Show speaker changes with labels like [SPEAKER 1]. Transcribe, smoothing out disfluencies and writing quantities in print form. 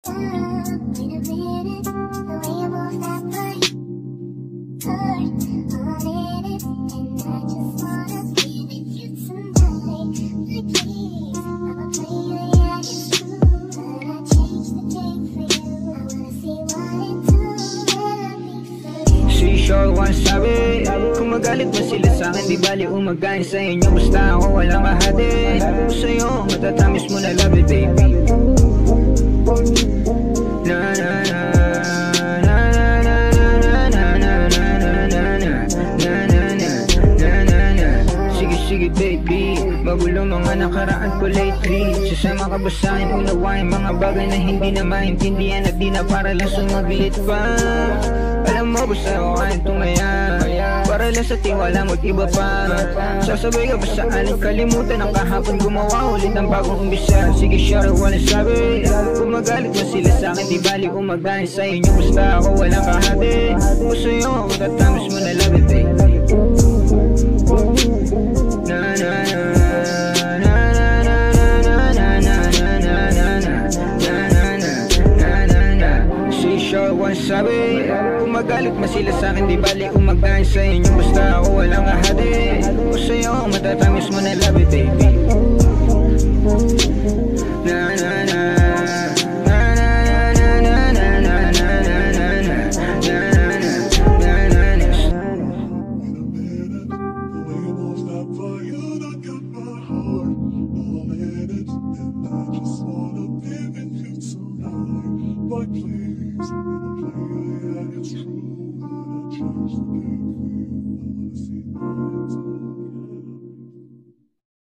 [SPEAKER 1] Wait a minute, the way you move that body, all in it, and I just wanna give it you tonight. Like please, I'ma play you like it's true, but I changed the game for you. I wanna see what it do, let me feel.
[SPEAKER 2] Si Shore One sabi, kung magalit man sila sa'kin, di bali umagayin sa inyo, basta ako walang kahati. Kung sa'yo, matatamis mo na love it, baby. Na na na na na na na na na na na na na. Sige sige baby, magulo mga nakaraan ko lately. Sasama ka ba sa'kin, unawain mga bagay na hindi na maintindihan at di na para lang sumaglit pa. Alam mo ba sa'yo kain tumaya, para lang sa tiwala mo't iba pa. Sasabay ka ba sa alin, kalimutan ang kahapon, gumawa ulit ng bagong umbisa. Sige Shore, walang sabi, kung magalit mo sila sa'kin, di bali umagayin sa inyo, basta ako walang kahati. Kung sa'yo, matatamis mo na love it, baby. Na na na na na na na na na na na na. Si Shore One sabi, kung magalit man sila sa'kin, di bali umagayin sa inyo, basta ako walang kahati. Kung sa'yo, matatamis mo na love it, baby. Na na na na na na na na na na na na na.
[SPEAKER 3] Like